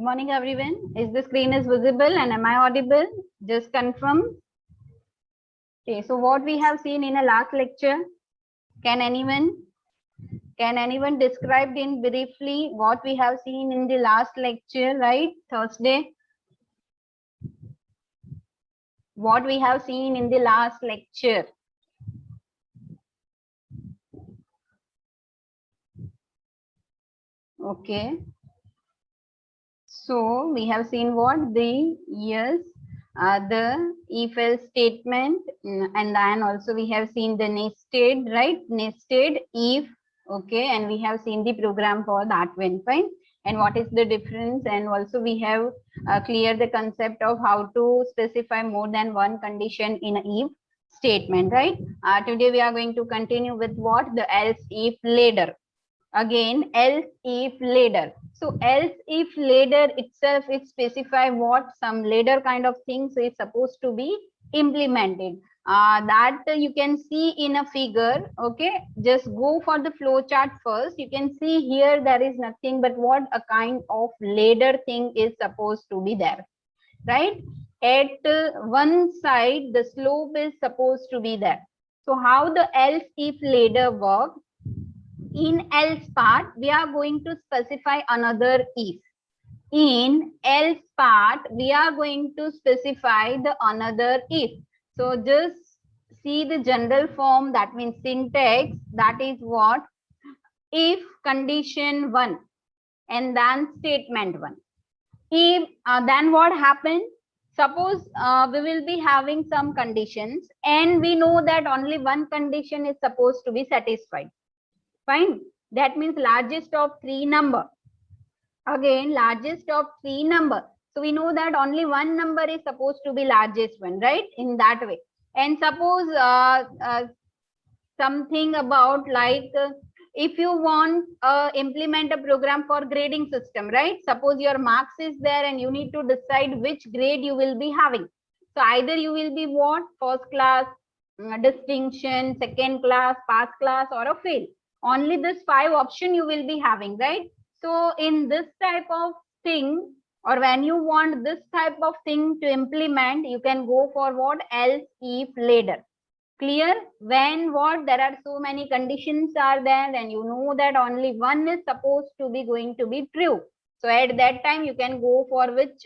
morning, everyone. Is the screen is visible and am I audible? Just confirm. Okay, so what we have seen in a last lecture, can anyone describe in briefly what we have seen in the last lecture, right? Thursday. What we have seen in the last lecture. Okay. So we have seen what the the if-else statement, and then also we have seen the nested, right? Nested if, okay, and we have seen the program for that one, fine. And what is the difference? And also we have cleared the concept of how to specify more than one condition in an if statement, right? Today we are going to continue with what? The else if later. Again, else if later. So else if later itself, it specify what some later kind of things is supposed to be implemented. That you can see in a figure. Okay, just go for the flow chart first. You can see here there is nothing but what a kind of later thing is supposed to be there, right? At one side the slope is supposed to be there. So how the else if later works? In else part, we are going to specify another if. In else part, we are going to specify the another if. So just see the general form, that means syntax, that is what? If condition 1 and then statement 1. If then what happens? Suppose we will be having some conditions and we know that only one condition is supposed to be satisfied. Fine. That means largest of 3 number. Again, largest of 3 number. So we know that only one number is supposed to be largest one, right? In that way. And suppose something about like if you want implement a program for grading system, right? Suppose your marks is there and you need to decide which grade you will be having. So either you will be what? First class, distinction, second class, pass class, or a fail. Only this 5 option you will be having, right? So in this type of thing, or when you want this type of thing to implement, you can go for what? Else if later. Clear? When what? There are so many conditions are there and you know that only one is supposed to be going to be true. So at that time you can go for which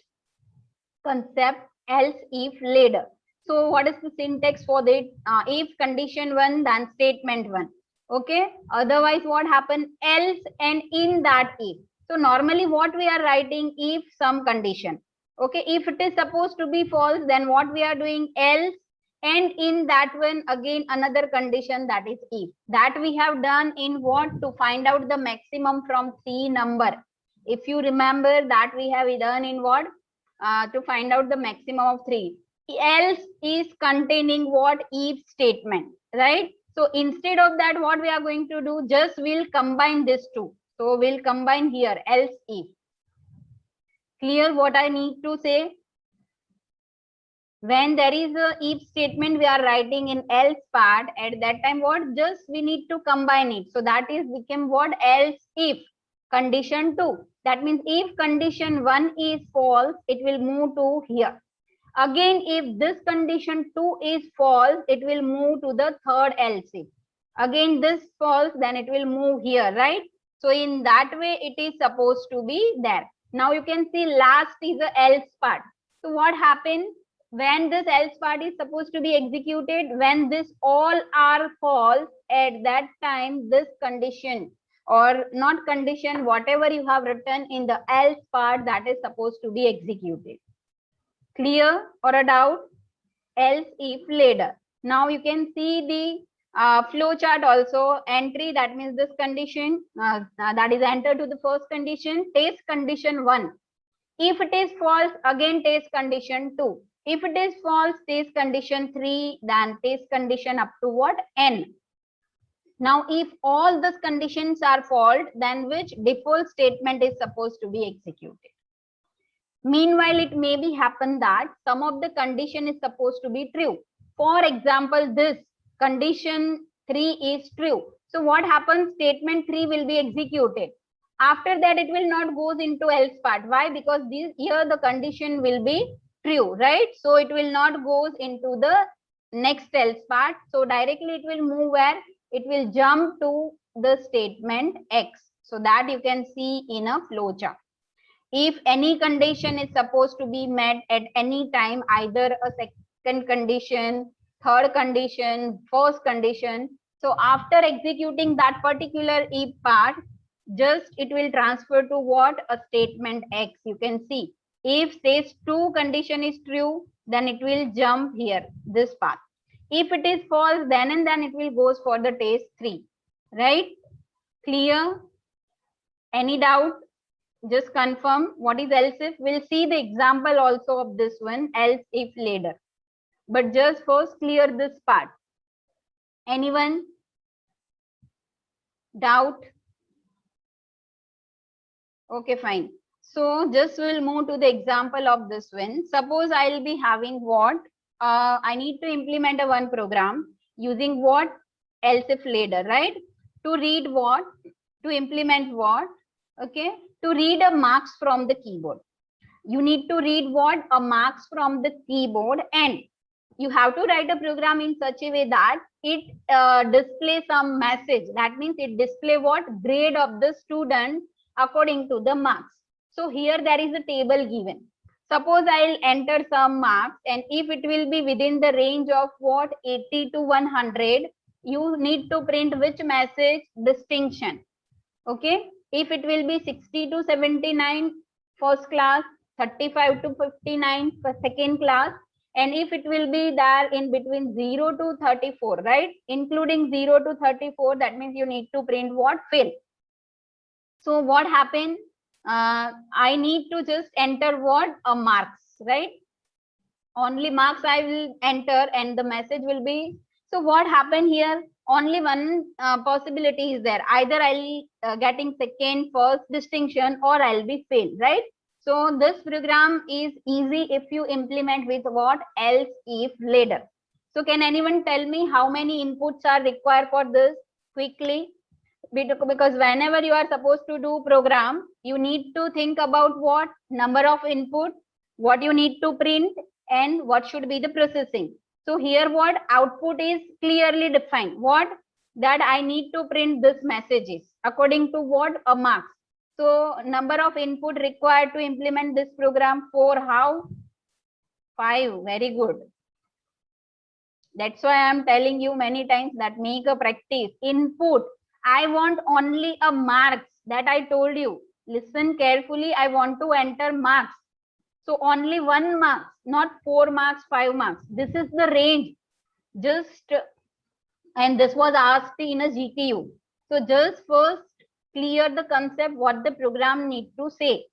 concept? Else if later. So what is the syntax for that? If condition 1, then statement 1. Okay, otherwise what happen? Else and in that if. So normally what we are writing? If some condition. Okay, if it is supposed to be false, then what we are doing? Else, and in that one again another condition, that is if. That we have done in what? To find out the maximum from 3 number. If you remember that we have done in what? To find out the maximum of 3. Else is containing what? If statement, right? So instead of that, what we are going to do? Just we'll combine these two. So we'll combine here else if. Clear what I need to say? When there is a if statement we are writing in else part, at that time what? Just we need to combine it. So that is became what? Else if condition 2. That means if condition 1 is false, it will move to here. Again, if this condition 2 is false, it will move to the third else if. Again, this false, then it will move here, right? So in that way, it is supposed to be there. Now you can see last is the else part. So what happens when this else part is supposed to be executed? When this all are false, at that time, this condition or not condition, whatever you have written in the else part, that is supposed to be executed. Clear or a doubt? Else if later. Now you can see the flow chart also. Entry, that means this condition that is entered to the first condition. Test condition 1. If it is false, again test condition 2. If it is false, test condition 3. Then test condition up to what? N. Now if all these conditions are false, then which default statement is supposed to be executed? Meanwhile, it may be happen that some of the condition is supposed to be true. For example, this condition 3 is true. So what happens? Statement 3 will be executed. After that, it will not goes into else part. Why? Because this here the condition will be true, right? So it will not goes into the next else part. So directly it will move where it will jump to the statement X. So that you can see in a flowchart. If any condition is supposed to be met at any time, either a second condition, third condition, first condition, so after executing that particular if part, just it will transfer to what? A statement X. You can see if stage 2 condition is true, then it will jump here, this path. If it is false, then and then it will goes for the test 3, right? Clear? Any doubt? Just confirm what is else if. We'll see the example also of this one, else if later. But just first clear this part. Anyone? Doubt? Okay, fine. So just we'll move to the example of this one. Suppose I'll be having what? I need to implement a one program using what? Else if later, right? To read what? To implement what? Okay. To read a marks from the keyboard. You need to read what? A marks from the keyboard, and you have to write a program in such a way that it displays some message. That means it display what? Grade of the student according to the marks. So here there is a table given. Suppose I'll enter some marks, and if it will be within the range of what? 80 to 100, you need to print which message? Distinction. Okay. If it will be 60 to 79 first class, 35 to 59 for second class, and if it will be there in between 0 to 34, right? Including 0 to 34, that means you need to print what? Fail. So what happened? I need to just enter what? A marks, right? Only marks I will enter, and the message will be. So what happened here? Only one possibility is there. Either I'll getting second, first distinction, or I'll be failed, right? So this program is easy if you implement with what? Else if later. So can anyone tell me how many inputs are required for this quickly? Because whenever you are supposed to do program, you need to think about what? Number of input, what you need to print, and what should be the processing. So here what? Output is clearly defined. What? That I need to print this messages according to what? A marks. So number of input required to implement this program, 4. How? 5. Very good. That's why I am telling you many times that make a practice. Input. I want only a marks, that I told you. Listen carefully. I want to enter marks. So only 1 marks, not 4 marks, 5 marks. This is the range. Just, and this was asked in a GTU. So just first clear the concept what the program need to say.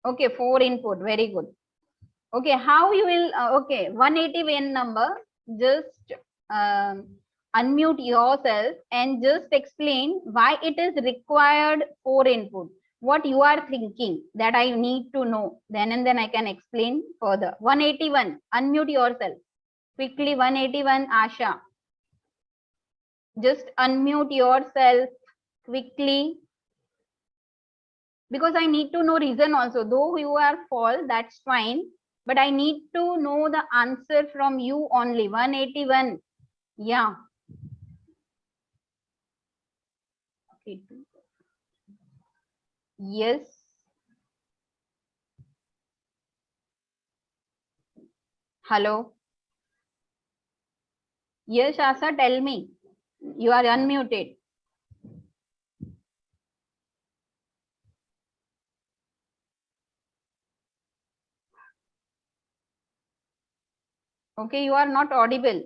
Okay, 4 input. Very good. Okay, how you will, okay, 180 VN number, just unmute yourself and just explain why it is required 4 input. What you are thinking that I need to know, then and then I can explain further. 181, unmute yourself. Quickly, 181, Asha. Just unmute yourself quickly. Because I need to know reason also. Though you are false, that's fine. But I need to know the answer from you only. 181. Yeah. Okay. Yes. Hello. Yes, Asa, tell me. You are unmuted. Okay, you are not audible.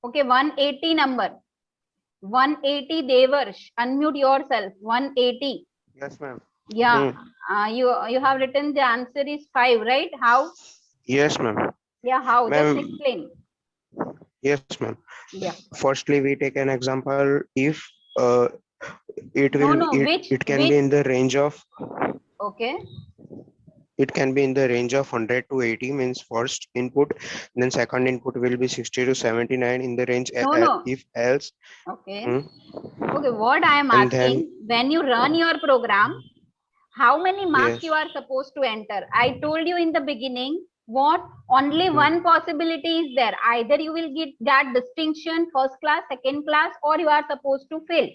Okay, 180 number. 180 Devarsh. Unmute yourself. 180. Yes, ma'am. Yeah. You have written the answer is 5, right? How? Yes, ma'am. Yeah, how? Just explain. Yes, ma'am. Yeah. Firstly, we take an example if it No, will no, it can be in the range of. Okay. It can be in the range of 100 to 80 means first input, then second input will be 60 to 79 in the range No. if else. Okay. Hmm. Okay, what I am And asking, then when you run your program, how many marks yes, you are supposed to enter? I told you in the beginning, what only Hmm. one possibility is there. Either you will get that distinction, first class, second class, or you are supposed to fail.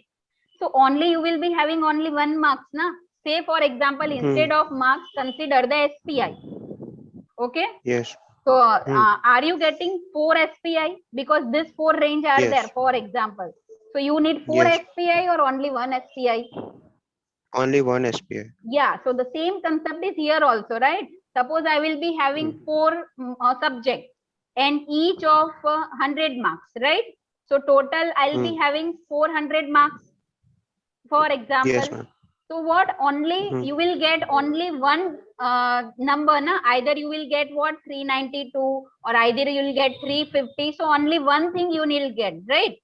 So only you will be having only one marks, na? Say for example, instead of marks, consider the SPI. Okay. yes, So Hmm. are you getting 4 SPI? Because this 4 range are there, yes, for example. So you need 4 yes, SPI or only one SPI? only one SPI. Yeah, so the same concept is here also, right? Suppose I will be having 4 subjects and each of 100 marks, right? So total I'll be having 400 marks, for example. Yes, ma'am. So what, only you will get only one number, na? Either you will get what, 392, or either you will get 350. So only one thing you will get, right?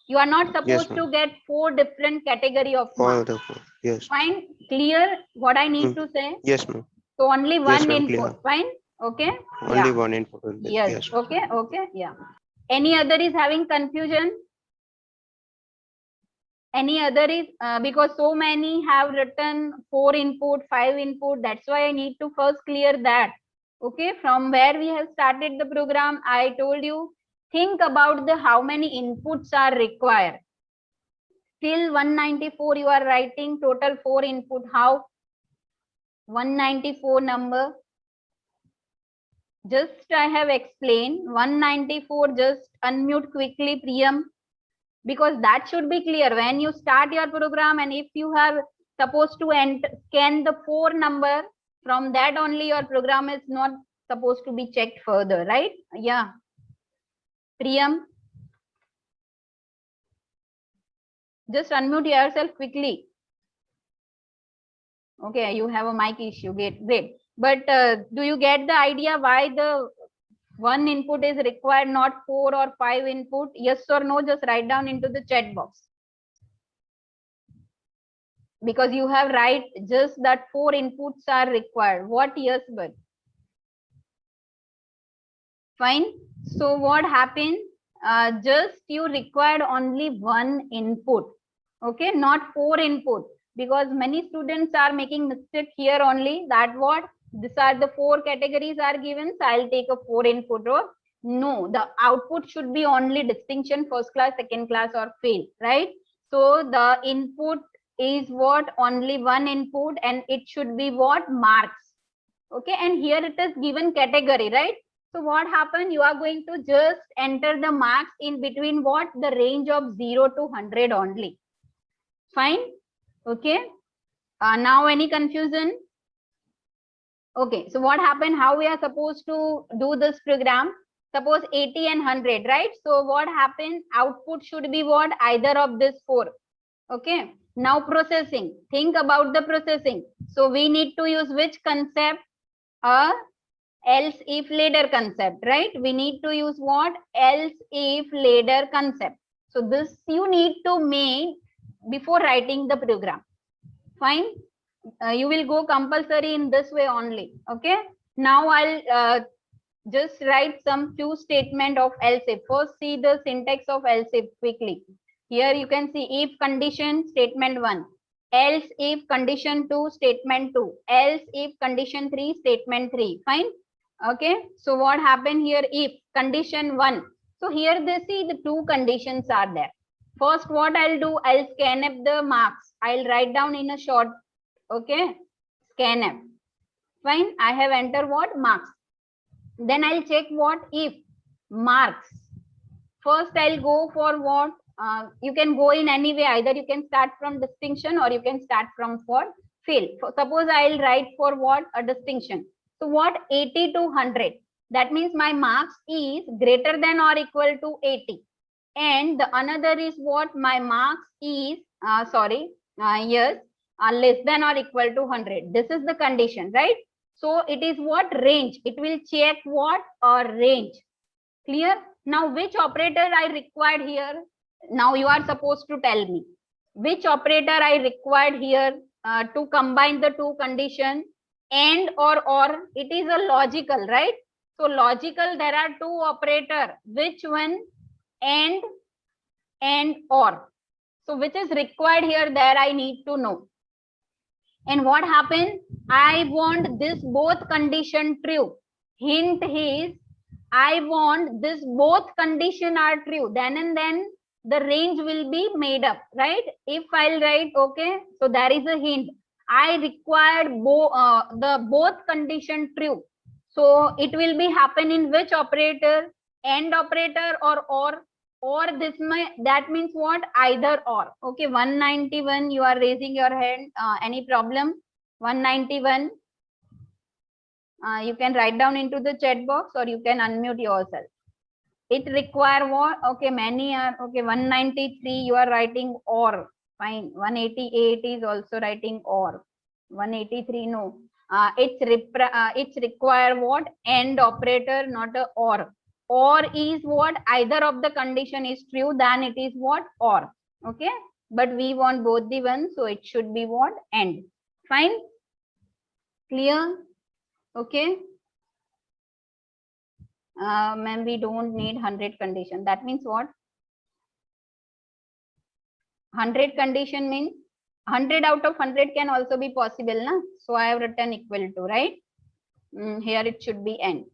You are not Yes, supposed ma'am. to get 4 different category of For marks. the four. Yes. Fine, clear what I need Hmm. to say? Yes, ma'am. So only Yes, one ma'am. Clear. input. Fine. Okay. Only Yeah. one input will be. Yes. Yes. Okay. Okay. Yeah. Any other is having confusion? Any other is because so many have written 4 input, 5 input. That's why I need to first clear that. Okay. From where we have started the program, I told you, think about the how many inputs are required. Till 194 you are writing total 4 input. How? 194 number. Just I have explained 194. Just unmute quickly, Priyam, because that should be clear when you start your program. And if you have supposed to scan the 4 number, from that only your program is not supposed to be checked further, right? Yeah, Priyam, just unmute yourself quickly. Okay, you have a mic issue. Great. But do you get the idea why the one input is required, not 4 or 5 input? Yes or no? Just write down into the chat box. Because you have write just that 4 inputs are required. What? Yes, but fine. So what happened? Just you required only one input. Okay, not 4 input. Because many students are making mistake here only, that what, these are the 4 categories are given, so I'll take a 4 input row. No, the output should be only distinction, first class, second class, or fail, right? So the input is what, only one input, and it should be what, marks. Okay, and here it is given category, right? So what happened? You are going to just enter the marks in between what, the range of 0 to 100 only. Fine. Okay. Now any confusion? Okay. So what happened? How we are supposed to do this program? Suppose 80 and 100, right? So what happened? Output should be what? Either of this 4. Okay. Now processing. Think about the processing. So we need to use which concept? Else if later concept, right? We need to use what? Else if later concept. So this you need to make before writing the program. Fine. You will go compulsory in this way only. Okay. Now I'll just write some few statement of else if. First see the syntax of else if quickly. Here you can see if condition statement 1, else if condition 2 statement 2, else if condition 3 statement 3. Fine. Okay. So what happened here? If condition 1. So here they see the 2 conditions are there. First what I'll do, I'll scan up the marks. I'll write down in a short. Okay. Scan up. Fine. I have entered what? Marks. Then I'll check what? If marks. First I'll go for what? You can go in any way. Either you can start from distinction or you can start from for fail. Suppose I'll write for what? A distinction. So what? 80 to 100. That means my marks is greater than or equal to 80. And the another is what? My marks is, yes, less than or equal to 100. This is the condition, right? So it is what? Range. It will check what? Or range. Clear? Now which operator I required here? Now you are supposed to tell me which operator I required here to combine the 2 conditions. and or, it is a logical, right? So logical, there are two operator. Which one? And or. So which is required here? There I need to know. And what happened? I want this both condition true. Hint is I want this both condition are true. Then and then the range will be made up, right? If I'll write, okay, so there is a hint. I required the both condition true. So it will be happen in which operator? And operator or this may, that means what? Either or. Okay, 191, you are raising your hand. Any problem? 191. You can write down into the chat box or you can unmute yourself. It require what? Okay, many are okay. 193, you are writing or. Fine. 188 is also writing or. 183, no. It's require what? And operator, not a or. Or is what? Either of the condition is true, then it is what? Or. Okay. But we want both the ones, so it should be what? And. Fine. Clear? Okay. Ma'am, we don't need 100 condition. That means what? 100 condition means 100 out of 100 can also be possible, na? So I have written equal to, right? Here it should be n.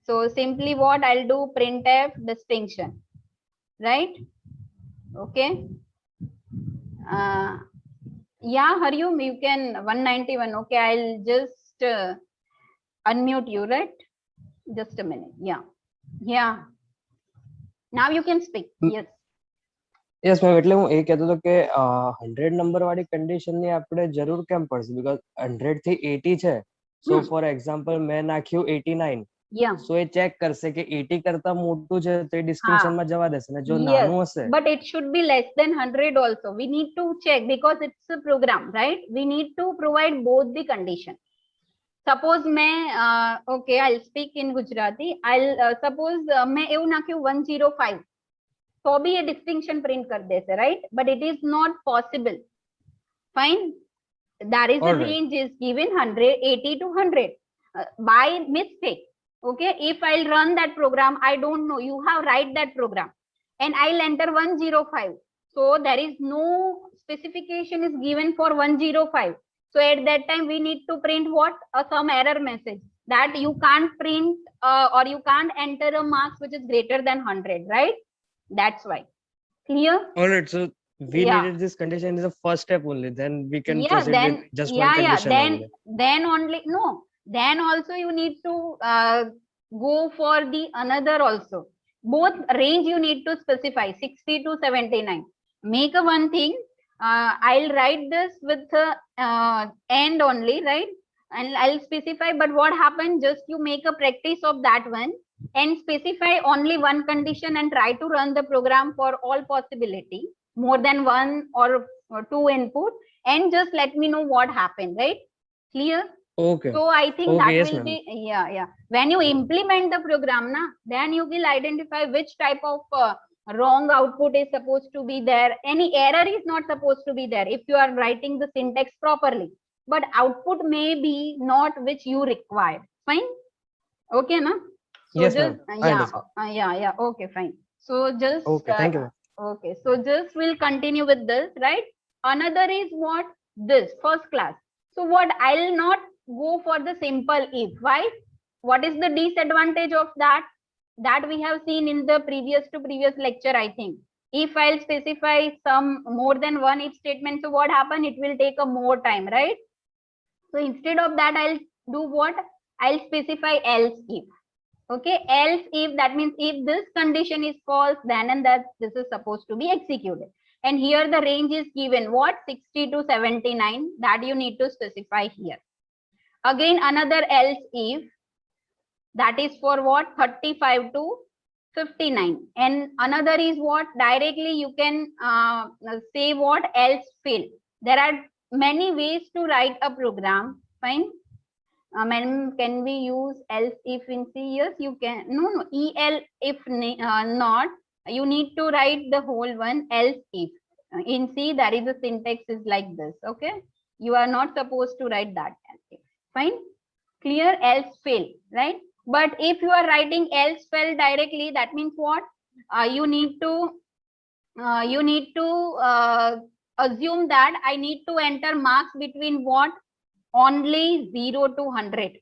So simply what I'll do? Printf distinction, right? Okay. Yeah, Hariom, you can 191. Okay, I'll just unmute you, right? Just a minute. Yeah. Now you can speak. Yes. Yes ma'am, એટલે હું એ કહેતો હતો કે 100 number વાળી condition ની આપણે જરૂર કેમ પડશે? બીકોઝ 100 થી 80 છે. સો ફોર એક્ઝામ્પલ મેં નાખ્યું 89. સો એ ચેક કરશે કે 80 કરતા મોટું છે તો એ ડિસ્ટિંક્શન માં જવા દેશે ને જો નાનું હશે. But it should be less than 100 also. We need to check because it's a program, right? We need to provide both the condition. Suppose मैं okay, I'll speak in Gujarati. I'll suppose मैं એવું નાખ્યું 105. तो भी ये distinction print कर देते, right? But it is not possible. Fine. That is the range is given 180 to 100 by mistake. Okay. If I'll run that program, I don't know. You have write that program, and I'll enter 105. So there is no specification is given for 105. So at that time we need to print what? Some error message that you can't print or you can't enter a marks which is greater than 100, right? That's why. Clear? All right. So we needed this condition is the first step only. Then we can proceed with just one condition. Then only no. Then also you need to go for the another also. Both range you need to specify 60 to 79. Make a one thing. I'll write this with end only, right? And I'll specify. But what happened? Just you make a practice of that one. And specify only one condition and try to run the program for all possibility, more than one or two input, and just let me know what happened, right? Clear? Okay. So I think that yes, will be, yeah. When you implement the program, then you will identify which type of wrong output is supposed to be there. Any error is not supposed to be there if you are writing the syntax properly. But output may be not which you require. Fine? Okay, na? So yes, just, yeah. Okay, fine. So just okay, thank you. Okay, so just we'll continue with this, right? Another is what? This first class. So what? I'll not go for the simple if. Why? What is the disadvantage of that? That we have seen in the previous lecture, I think. If I'll specify some more than one if statement, so what happen? It will take a more time, right? So instead of that, I'll do what? I'll specify else if. Okay, else if, that means if this condition is false, then and that this is supposed to be executed. And here the range is given what? 60 to 79, that you need to specify here. Again, another else if, that is for what? 35 to 59. And another is what? Directly you can say what? Else fail. There are many ways to write a program. Fine. Madam, can we use else if in C? Yes, you can. No, EL if not. You need to write the whole one, else if. In C, there is a syntax is like this. Okay. You are not supposed to write that. Fine. Clear? Else fail, right? But if you are writing else fail directly, that means what? You need to assume that I need to enter marks between what? Only 0 to 100.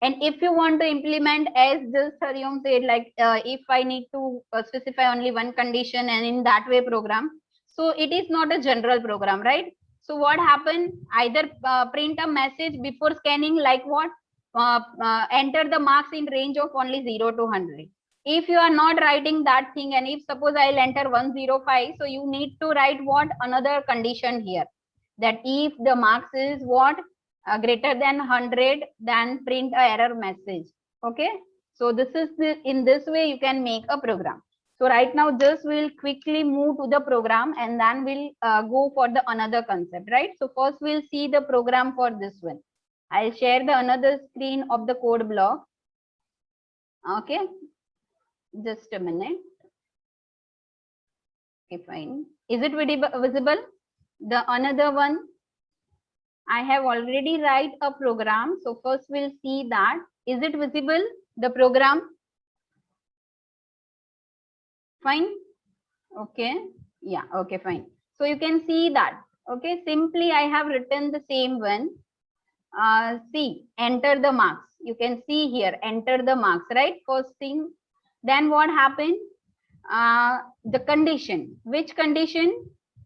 And if you want to implement, as this Hariom said, like if I need to specify only one condition and in that way program, so it is not a general program, right? So what happened? Either print a message before scanning, like what? Enter the marks in range of only 0 to 100. If you are not writing that thing, and if suppose I'll enter 105, so you need to write what? Another condition here, that if the marks is what? Greater than 100, then print a error message. Okay, so this is in this way you can make a program. So right now just we'll quickly move to the program and then we'll go for the another concept, right? So first we'll see the program for this one. I'll share the another screen of the code block. Okay, just a minute. Okay, fine. Is it visible? The another one, I have already write a program. So first we'll see that. Is it visible, the program? Fine. Okay. Yeah. Okay, fine. So you can see that. Okay. Simply I have written the same one. See, enter the marks. You can see here, enter the marks, right? First thing. Then what happened? The condition. Which condition?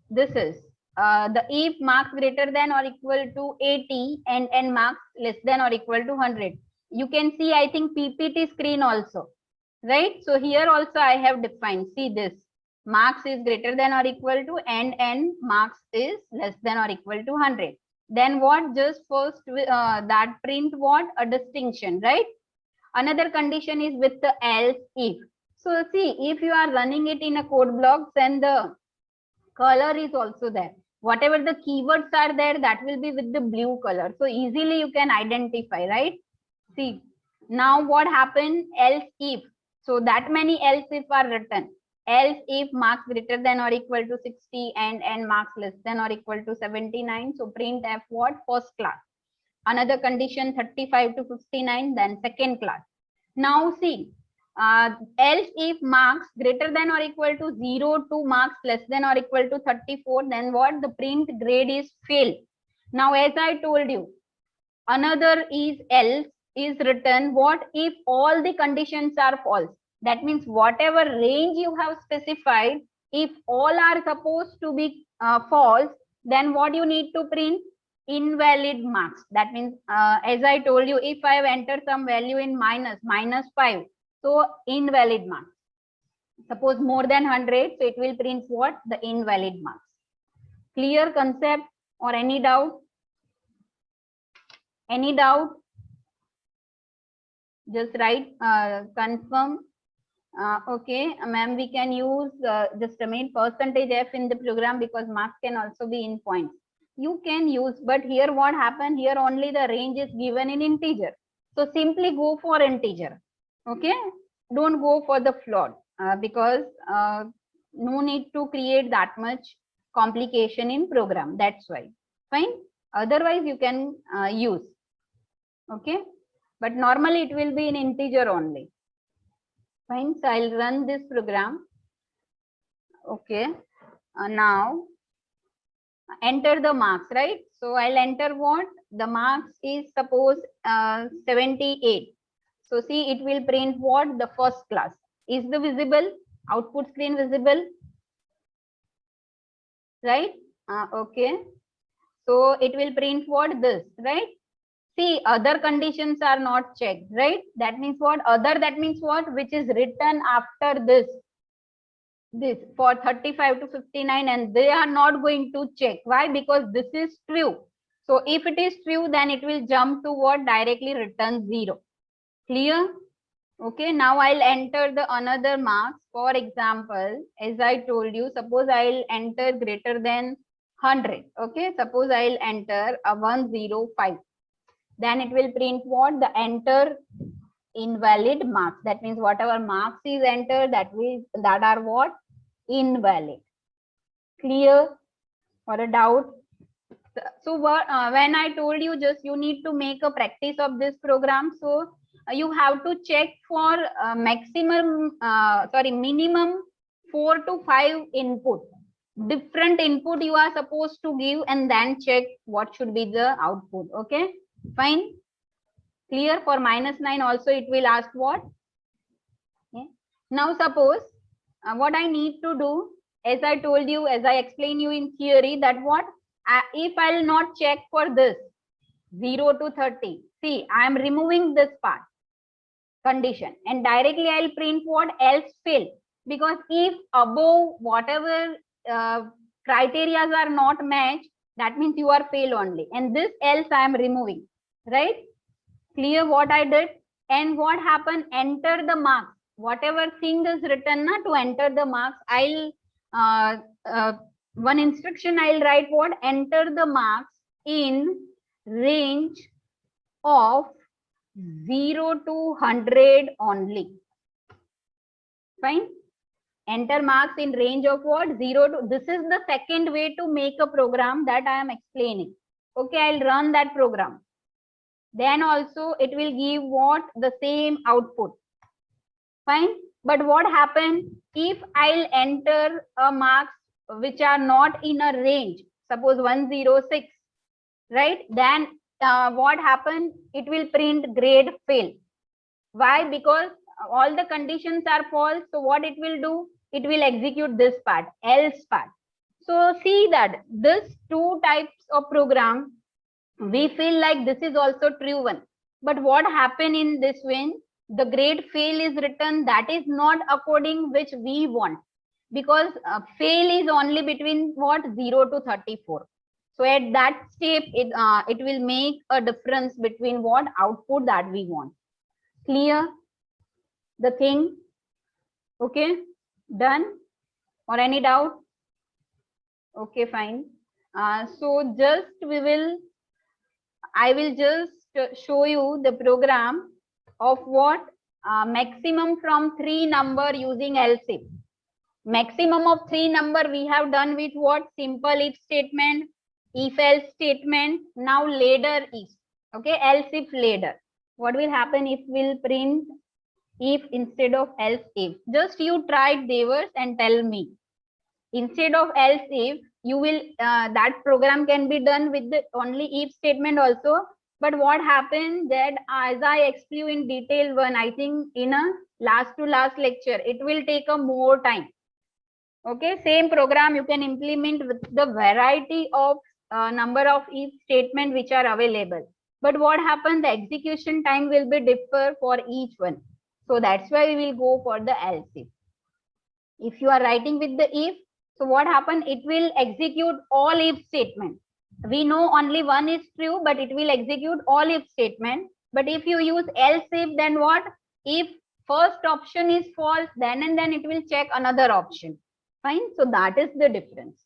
This is. The if marks greater than or equal to 80 and marks less than or equal to 100. You can see, I think, PPT screen also, right? So here also I have defined, see this, marks is greater than or equal to and marks is less than or equal to 100. Then what? Just first that print what? A distinction, right? Another condition is with the else if. So see, if you are running it in a code block, then the color is also there. Whatever the keywords are there, that will be with the blue color. So easily you can identify, right? See, now what happened? Else if. So that many else if are written. Else if marks greater than or equal to 60 and marks less than or equal to 79. So print f what? First class. Another condition 35 to 59, then second class. Now see, else if marks greater than or equal to 0 to marks less than or equal to 34, then what? The print grade is fail. Now as I told you, another is else is written what? If all the conditions are false. That means whatever range you have specified, if all are supposed to be false, then what you need to print? Invalid marks. That means as I told you, if I have entered some value in -5, so invalid marks. Suppose more than 100, so it will print what? The invalid marks. Clear concept or any doubt? Any doubt? Just write confirm. Okay, ma'am, we can use just a minute %f in the program because marks can also be in points. You can use, but here what happened? Here only the range is given in integer. So simply go for integer. Okay, don't go for the float because no need to create that much complication in program. That's why. Fine. Otherwise, you can use. Okay, but normally it will be in integer only. Fine. So I'll run this program. Okay. Now enter the marks, right? So I'll enter what? The marks is suppose 78. So see, it will print what? The first class. Is the visible output screen visible? Right? Okay. So it will print what? This, right? See, other conditions are not checked, right? That means what? Other, that means what? Which is written after this for 35 to 59, and they are not going to check. Why? Because this is true. So if it is true, then it will jump to what? Directly return 0. Clear? Okay, now I'll enter the another marks. For example, as I told you, suppose I'll enter greater than 100. Okay, suppose I'll enter a 105. Then it will print what? The enter invalid marks. That means whatever marks is entered, that are what? Invalid. Clear? Or a doubt? So what, when I told you just you need to make a practice of this program, so you have to check for minimum 4 to 5 input, different input you are supposed to give, and then check what should be the output. Okay, fine, clear. For -9 also it will ask what. Okay. Now suppose what I need to do, as I told you, as I explained you in theory, that what, if I'll not check for this 0 to 30, see, I am removing this part condition and directly I'll print what else fail, because if above whatever criteria are not matched, that means you are fail only, and this else I am removing, right? Clear what I did? And what happened? Enter the marks. Whatever thing is written na, to enter the marks, I'll one instruction I'll write what? Enter the marks in range of 0 to 100 only. Fine. Enter marks in range of what? 0 to, this is the second way to make a program that I am explaining. Okay, I'll run that program. Then also it will give what? The same output. Fine. But what happens if I'll enter a marks which are not in a range, suppose 106, right? Then what happens? It will print grade fail. Why? Because all the conditions are false. So what it will do? It will execute this part, else part. So see that this two types of program, we feel like this is also true one. But what happened in this when the grade fail is written, that is not according which we want, because fail is only between what? 0 to 34. So at that step, it will make a difference between what output that we want. Clear the thing? Okay, done? Or any doubt? Okay, fine. So just I will just show you the program of what maximum from 3 number using else if. Maximum of 3 number we have done with what? Simple if statement, if else statement, now ladder if. Okay, else if ladder. What will happen if we'll print if instead of else if? Just you try it, Devers, and tell me. Instead of else if, you will that program can be done with the only if statement also. But what happened that as I explain in detail one, I think in a last to last lecture, it will take a more time. Okay, same program you can implement with the variety of number of if statement which are available. But what happened? The execution time will be differ for each one. So that's why we will go for the else if. If you are writing with the if, so what happened? It will execute all if statement. We know only one is true, but it will execute all if statement. But if you use else if, then what? If first option is false, then and then it will check another option. Fine. So that is the difference.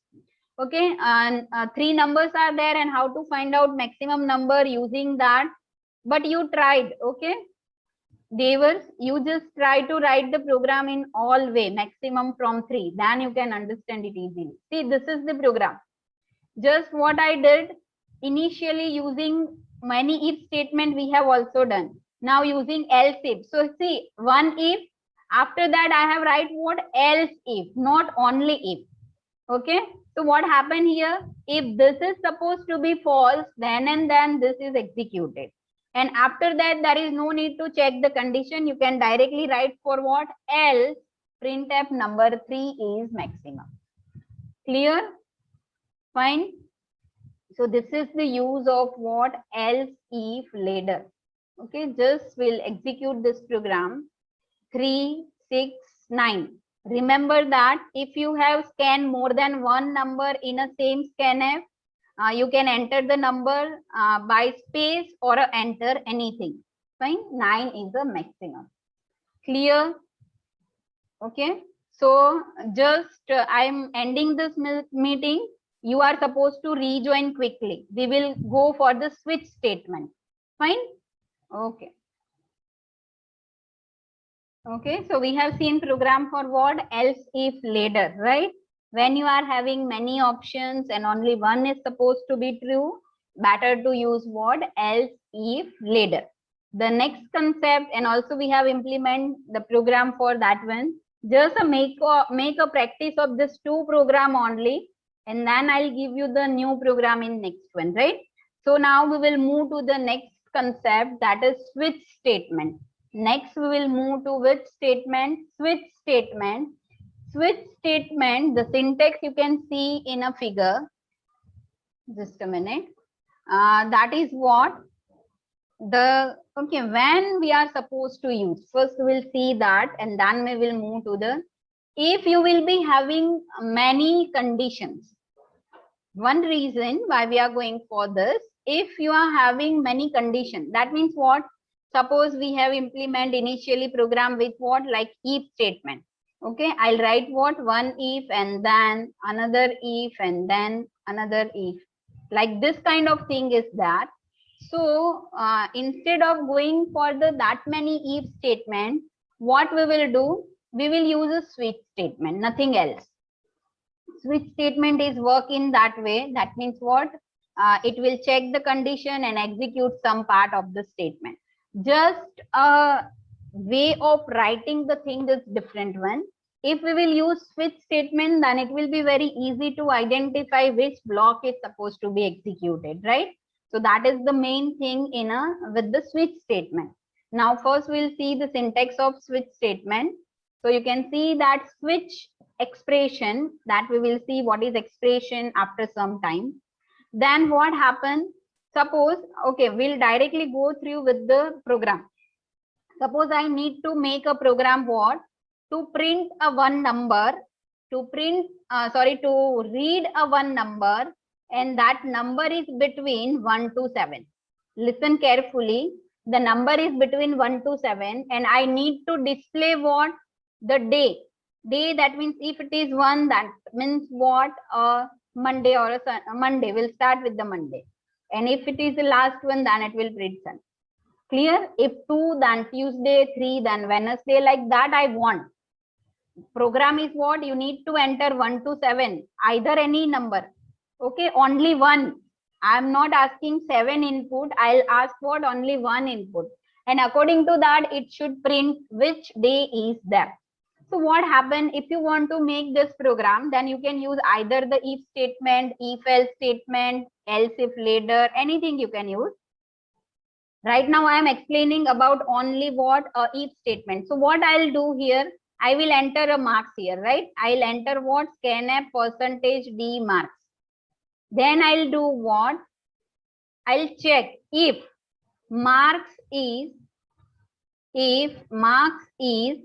Okay. And 3 numbers are there, and how to find out maximum number using that. But you tried. Okay. Devers, you just try to write the program in all way, maximum from 3. Then you can understand it easily. See, this is the program. Just what I did initially using many if statement we have also done. Now using else if. So see, one if, after that I have write what? Else if, not only if. Okay. So what happened here? If this is supposed to be false, then and then this is executed. And after that, there is no need to check the condition. You can directly write for what? Else printf number 3 is maximum. Clear? Fine. So this is the use of what? Else if ladder. Okay, just will execute this program. 3, 6, 9. Remember that if you have scanned more than one number in a same scanf, you can enter the number by space or enter anything. Fine. 9 is the maximum. Clear? Okay. So just I'm ending this meeting. You are supposed to rejoin quickly. We will go for the switch statement. Fine. Okay. Okay. So we have seen program for what? Else if ladder, right? When you are having many options and only one is supposed to be true, better to use what? Else, if, later. The next concept, and also we have implement the program for that one. Just make a practice of this 2 program only, and then I'll give you the new program in next one, right? So now we will move to the next concept, that is switch statement. Next we will move to which statement? Switch statement. Switch statement, the syntax you can see in a figure. Just a minute. That is what when we are supposed to use. First we will see that, and then we will move to the, if you will be having many conditions. One reason why we are going for this, if you are having many conditions, that means what? Suppose we have implement initially program with what? Like if statement. Okay, I'll write what? One if, and then another if, and then another if. Like this kind of thing is that. So instead of going for that many if statement, what we will do? We will use a switch statement, nothing else. Switch statement is work in that way. That means what? It will check the condition and execute some part of the statement. Just a way of writing the thing is different one. If we will use switch statement, then it will be very easy to identify which block is supposed to be executed, right? So that is the main thing in with the switch statement. Now first we'll see the syntax of switch statement. So you can see that switch expression, that we will see what is expression after some time. Then what happens? Suppose, okay, we'll directly go through with the program. Suppose I need to make a program what? To print a one number, to read a one number, and that number is between 1 to 7. Listen carefully. The number is between 1 to 7, and I need to display what? The day. Day, that means if it is 1, that means what? Monday or a Monday. We'll start with the Monday. And if it is the last one, then it will print Sun. Clear? If 2, then Tuesday, 3, then Wednesday, like that I want. Program is what? You need to enter 1 to 7, either any number. Okay, only one. I'm not asking 7 input. I'll ask what? Only 1 input. And according to that, it should print which day is there. So what happened? If you want to make this program, then you can use either the if statement, if else statement, else if later, anything you can use. Right now I am explaining about only what? If statement. So what I'll do here, I will enter a marks here, right? I'll enter what? Scanf %d marks. Then I'll do what? I'll check if marks is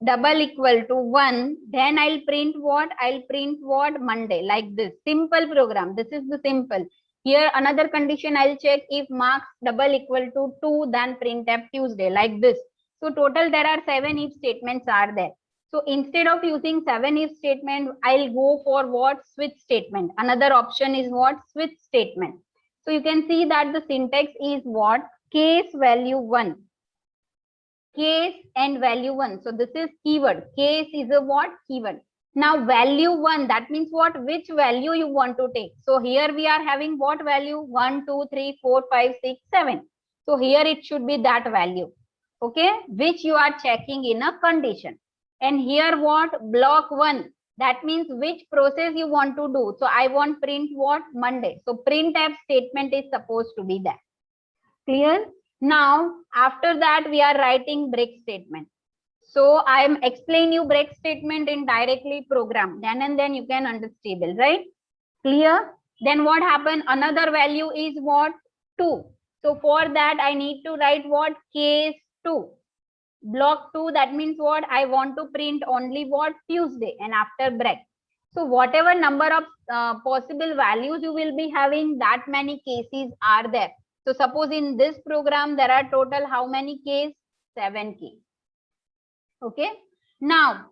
double equal to 1, then I'll print what? I'll print what? Monday, like this. Simple program. This is the simple. Here another condition I'll check, if marks double equal to 2, then printf Tuesday, like this. So total there are 7 if statements are there. So instead of using 7 if statement, I'll go for what? Switch statement. Another option is what? Switch statement. So you can see that the syntax is what? Case value 1. Case and value 1. So this is keyword. Case is a what? Keyword. Now value 1, that means what? Which value you want to take. So here we are having what value? 1, 2, 3, 4, 5, 6, 7. So here it should be that value. Okay, which you are checking in a condition. And here what? Block 1. That means which process you want to do. So I want print what? Monday. So printf statement is supposed to be there. Clear? Now after that we are writing break statement. So I am explain you break statement in directly program. Then and then you can understand, right? Clear? Then what happened? Another value is what? 2. So for that I need to write what? Case 2. Block 2, that means what? I want to print only what? Tuesday, and after break. So whatever number of possible values you will be having, that many cases are there. So suppose in this program there are total how many cases? 7 cases. Okay. Now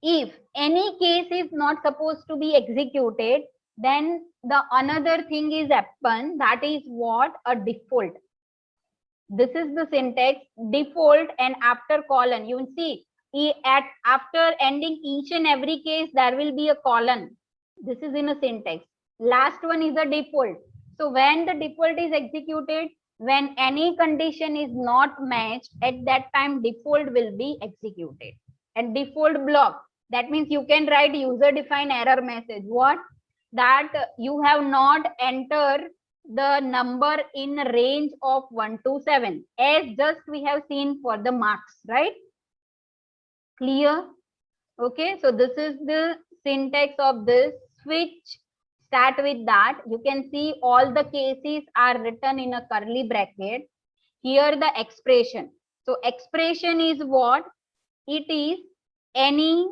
if any case is not supposed to be executed, then the another thing is happen, that is what? A default. This is the syntax, default, and after colon, you will see after ending each and every case, there will be a colon. This is in a syntax. Last one is a default. So when the default is executed, when any condition is not matched, at that time default will be executed. And default block, that means you can write user defined error message. What? That you have not entered the number in range of 1 to 7, as just we have seen for the marks, right? Clear? Okay, so this is the syntax of this switch. Start with that. You can see all the cases are written in a curly bracket. Here the expression. So expression is what? It is any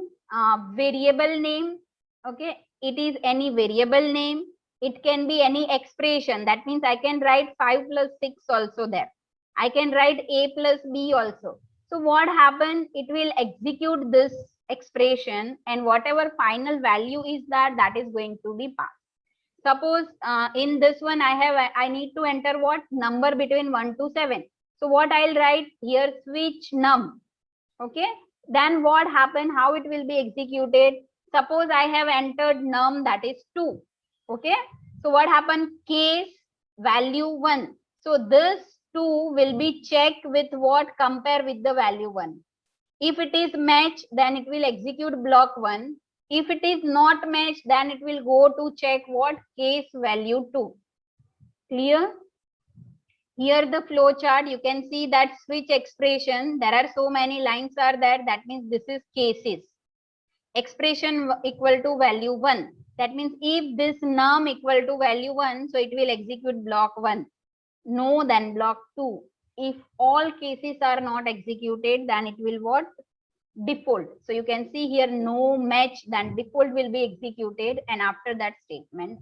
variable name. Okay, it is any variable name. It can be any expression. That means I can write 5 plus 6 also there. I can write a plus b also. So what happens? It will execute this expression, and whatever final value is that is going to be passed. Suppose in this one I need to enter what? Number between 1 to 7. So what I'll write here? Switch num. Okay, then what happened? How it will be executed? Suppose I have entered num, that is 2. Okay, so what happened? Case value 1. So this 2 will be checked with what? Compare with the value 1. If it is matched, then it will execute block 1. If it is not matched, then it will go to check what? Case value 2. Clear? Here the flow chart, you can see that switch expression, there are so many lines are there. That means this is cases. Expression equal to value 1. That means if this num equal to value 1, so it will execute block 1. No, then block 2. If all cases are not executed, then it will what? Default. So you can see here no match, then default will be executed, and after that statement.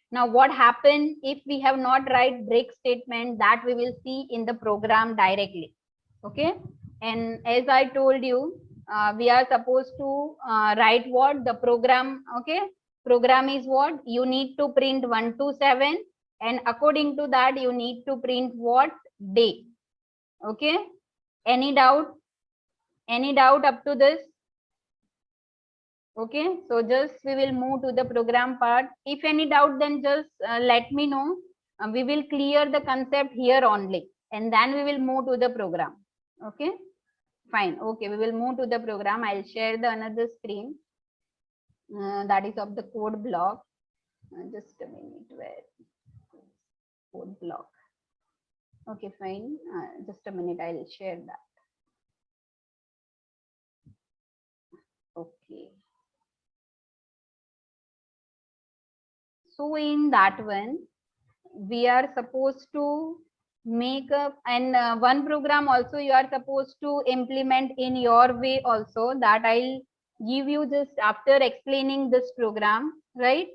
Now what happened if we have not write break statement? That we will see in the program directly. Okay, and as I told you, we are supposed to write what? The program. Okay, program is what? You need to print 1 to 7, and according to that you need to print what? Day. Okay, any doubt? Any doubt up to this? Okay, so just we will move to the program part. If any doubt, then just let me know. We will clear the concept here only, and then we will move to the program. Okay, fine. Okay, we will move to the program. I'll share the another screen that is of the code block. Just a minute, where code block. Okay, fine. Just a minute, I'll share that. Okay. So in that one, we are supposed to make up, and one program also you are supposed to implement in your way also, that I'll give you just after explaining this program, right?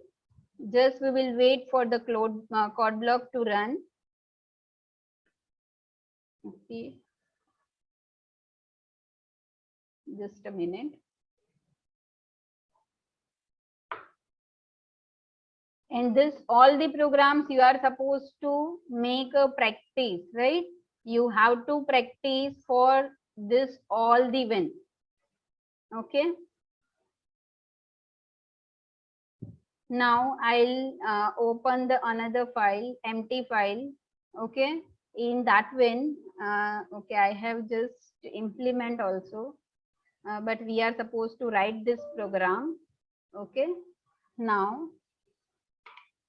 Just we will wait for the code block to run. Okay. Just a minute. And this all the programs you are supposed to make a practice, right? You have to practice for this all the win. Okay. Now I'll open the another file, empty file. Okay. In that win, okay, I have just implement also, but we are supposed to write this program. Okay. Now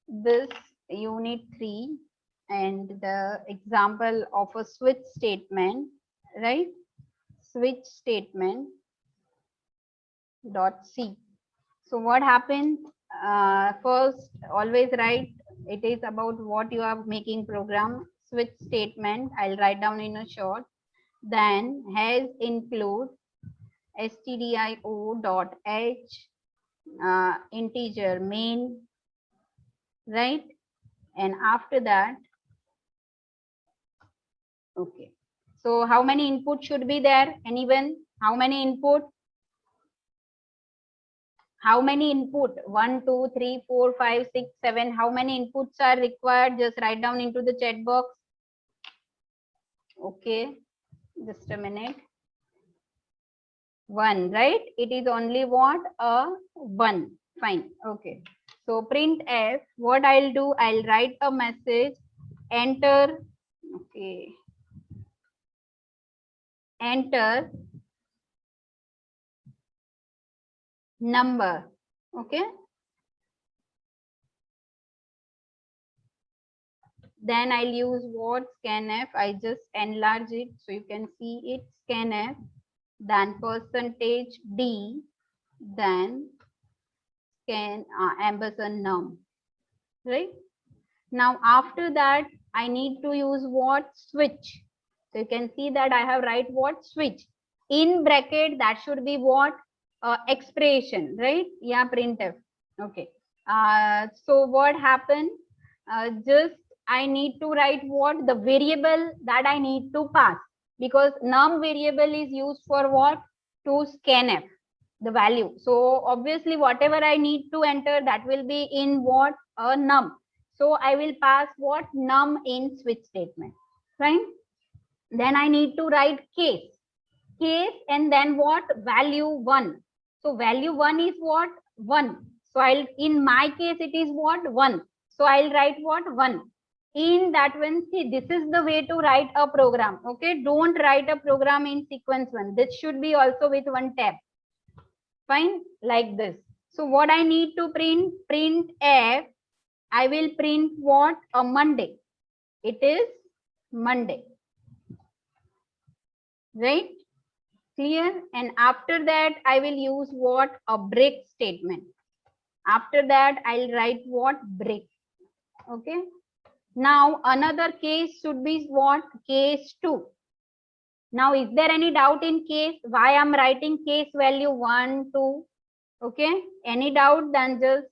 this unit 3 and the example of a switch statement, right? Switch statement dot C. So what happened? First, always write it is about what you are making program. Switch statement, I'll write down in a short. Then has include stdio dot h integer main, right? And after that, okay, so how many input should be there? Anyone? How many input? How many input? 1, 2, 3, 4, 5, 6, 7. How many inputs are required? Just write down into the chat box. Okay, just a minute. 1, right? It is only what? A 1. Fine. Okay. So printf, what I'll do, I'll write a message, enter, okay, enter number, okay. Then I'll use what? Scanf. I just enlarge it so you can see it. Scanf, then percentage D, then scan ampersand num, right? Now after that, I need to use what? Switch. So you can see that I have write what? Switch. In bracket, that should be what? Expression, right? Yeah, printf. Okay. So what happened? Just I need to write what? The variable that I need to pass, because num variable is used for what? To scanf the value. So obviously whatever I need to enter, that will be in what? A num. So I will pass what? Num in switch statement, right? Then I need to write case. Case and then what? Value 1. So value 1 is what? 1. So I'll, in my case, it is what? 1. So I'll write what? 1. In that one, see, this is the way to write a program. Okay. Don't write a program in sequence 1. This should be also with one tab. Fine. Like this. So what I need to print? Print f. I will print what? A Monday. It is Monday. Right? Clear? And after that, I will use what? A break statement. After that, I'll write what? Break. Okay. Now, another case should be what? Case 2. Now, is there any doubt in case? Why I'm writing case value 1, 2? Okay. Any doubt? Then just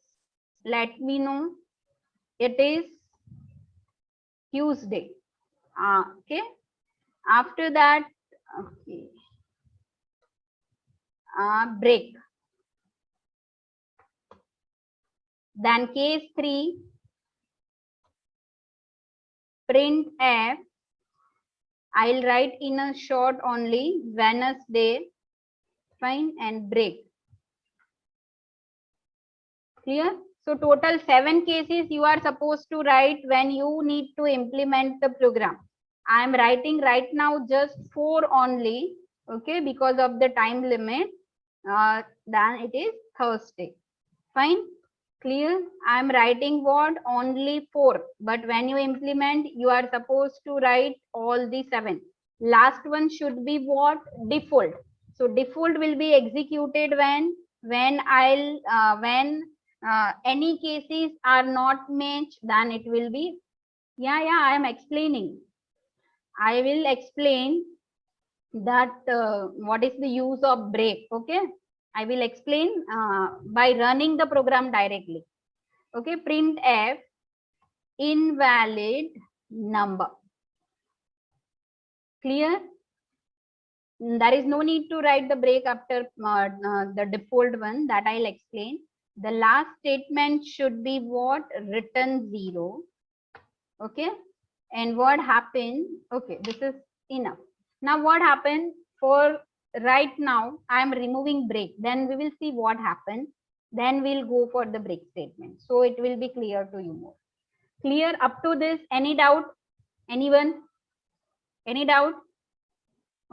let me know. It is Tuesday. Okay. After that, okay. Break. Then case 3, print f. I'll write in a short only Wednesday. Fine. And break. Clear? So total 7 cases you are supposed to write when you need to implement the program. I am writing right now just 4 only. Okay. Because of the time limit. Then it is Thursday. Fine. Clear? I am writing what? Only 4. But when you implement, you are supposed to write all the 7. Last one should be what? Default. So default will be executed when any cases are not matched, then it will be. Yeah, I am explaining. I will explain that what is the use of break. Okay. I will explain by running the program directly. Okay, print f invalid number. Clear? There is no need to write the break after the default one, that I'll explain. The last statement should be what? Return 0. Okay. And what happened? Okay, this is enough. Now what happened? For right now, I am removing break. Then we will see what happened. Then we'll go for the break statement. So it will be clear to you more. Clear up to this? Any doubt? Anyone? Any doubt?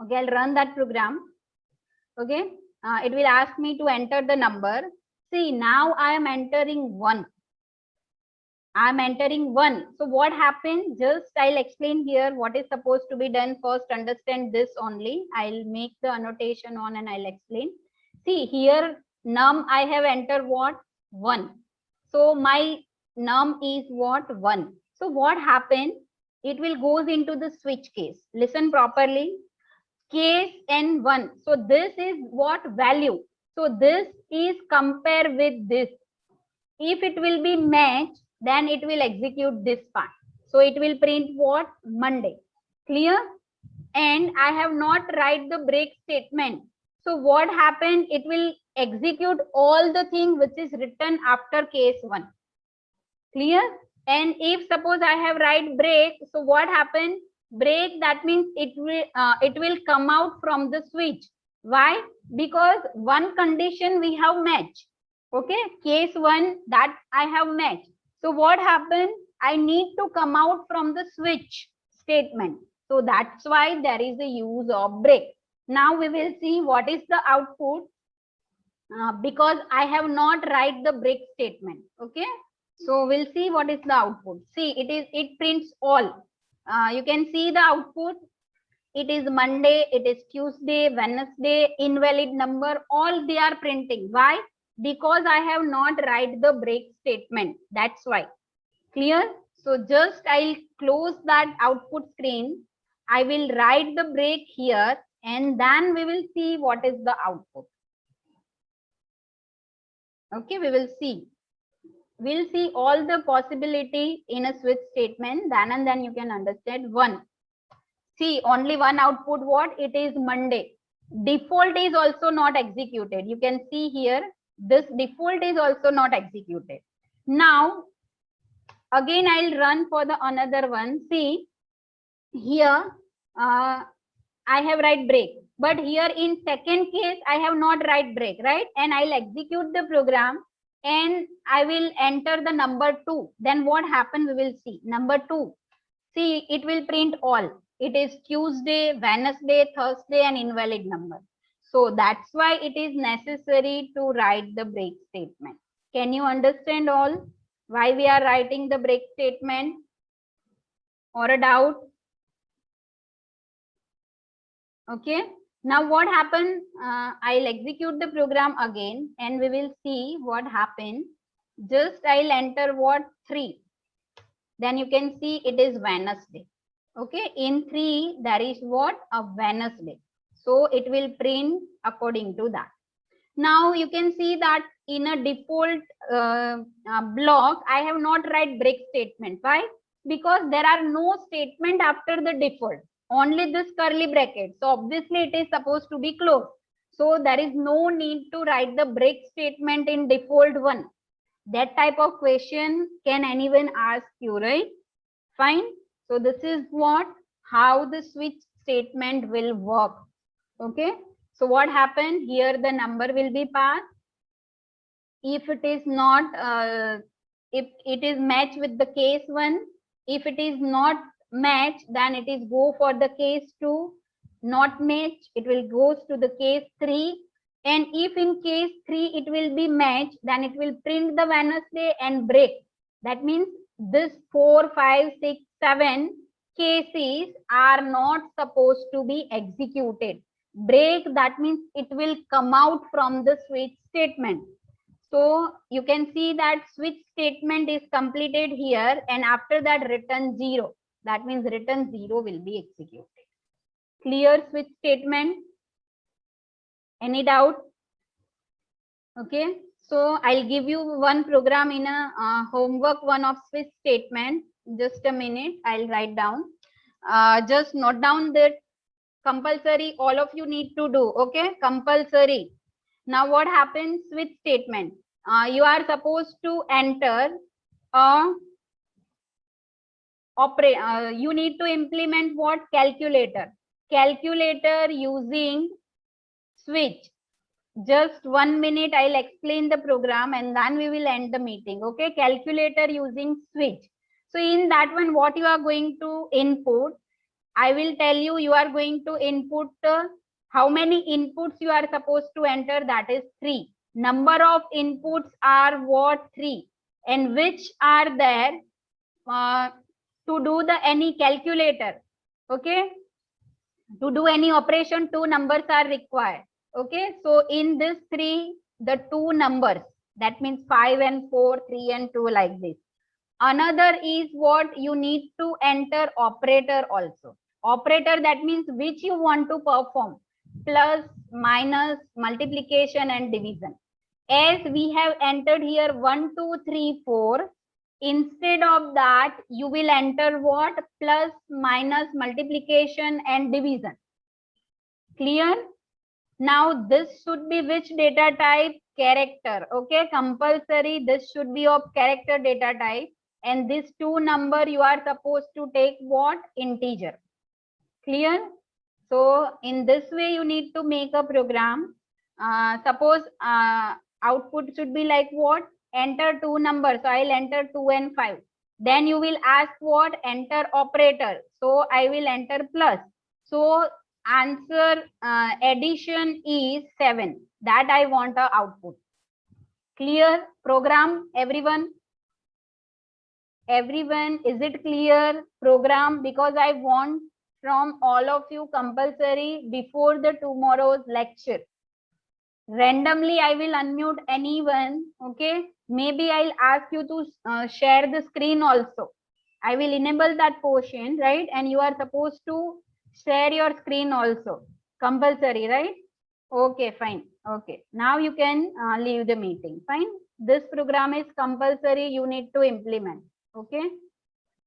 Okay, I'll run that program. Okay, it will ask me to enter the number. See, now I am entering 1. I am entering 1. So what happened? Just I'll explain here what is supposed to be done. First, understand this only. I'll make the annotation on and I'll explain. See here, num I have entered what? 1. So my num is what? 1. So what happened? It will goes into the switch case. Listen properly. Case n1. So this is what? Value. So this is compare with this. If it will be matched, then it will execute this part. So it will print what? Monday. Clear? And I have not write the break statement. So what happened? It will execute all the thing which is written after case 1. Clear? And if suppose I have write break, so what happened? Break, that means it will come out from the switch. Why? Because one condition we have matched. Okay, case 1 that I have matched. So what happened? I need to come out from the switch statement. So that's why there is a use of break. Now we will see what is the output because I have not write the break statement. Okay, so we'll see what is the output. See, it prints all. You can see the output. It is Monday, it is Tuesday, Wednesday, invalid number, all they are printing. Why? Because I have not write the break statement. That's why. Clear? So just I'll close that output screen. I will write the break here and then we will see what is the output. Okay, we will see. We'll see all the possibility in a switch statement. Then and then you can understand. One. See, only one output, what? It is Monday. Default is also not executed. You can see here, this default is also not executed. Now, again, I'll run for the another one. See, here, I have write break. But here in second case, I have not write break, right? And I'll execute the program and I will enter the number 2. Then what happened, we will see. Number 2. See, it will print all. It is Tuesday, Wednesday, Thursday, and invalid number. So that's why it is necessary to write the break statement. Can you understand all why we are writing the break statement? Or a doubt? Okay. Now what happened? I'll execute the program again and we will see what happened. Just I'll enter what? 3. Then you can see it is Wednesday. Okay, in 3 there is what? A Wednesday. So it will print according to that. Now you can see that in a default block, I have not write break statement. Why? Because there are no statement after the default, only this curly bracket. So obviously it is supposed to be closed. So there is no need to write the break statement in default one. That type of question can anyone ask you, right? Fine. So this is what, how the switch statement will work. Okay. So what happened here? The number will be passed. If it is not, if it is matched with the case 1, if it is not matched, then it is go for the case 2. Not matched, it will goes to the case 3. And if in case 3 it will be matched, then it will print the Wednesday and break. That means this 4, 5, 6, 7 cases are not supposed to be executed. Break, that means it will come out from the switch statement. So you can see that switch statement is completed here and after that return 0. That means return 0 will be executed. Clear switch statement? Any doubt? Okay. So I'll give you one program in a homework one of switch statement. Just a minute, I'll write down. Just note down that compulsory all of you need to do. Okay, compulsory. Now what happens? Switch statement. You are supposed to enter you need to implement what? Calculator. Calculator using switch. Just 1 minute, I'll explain the program and then we will end the meeting. Okay, calculator using switch. So in that one, what you are going to input, I will tell you, you are going to input how many inputs you are supposed to enter, that is 3. Number of inputs are what? 3. And which are there to do the any calculator. Okay, to do any operation, 2 numbers are required. Okay, so in this 3, the 2 numbers, that means 5 and 4, 3 and 2, like this. Another is what? You need to enter operator also. Operator, that means which you want to perform, plus, minus, multiplication and division. As we have entered here 1, 2, 3, 4, instead of that you will enter what? Plus, minus, multiplication and division. Clear? Now this should be which data type? Character. Okay, compulsory, this should be of character data type. And this 2 number you are supposed to take what? Integer. Clear? So in this way, you need to make a program. Suppose output should be like what? Enter two numbers. So I'll enter 2 and 5. Then you will ask what? Enter operator. So I will enter plus. So answer addition is 7. That I want a output. Clear program, everyone? Everyone, is it clear program? Because I want from all of you compulsory before the tomorrow's lecture. Randomly, I will unmute anyone. Okay. Maybe I'll ask you to share the screen also. I will enable that portion, right? And you are supposed to share your screen also. Compulsory, right? Okay, fine. Okay. Now you can leave the meeting. Fine. This program is compulsory. You need to implement. Okay.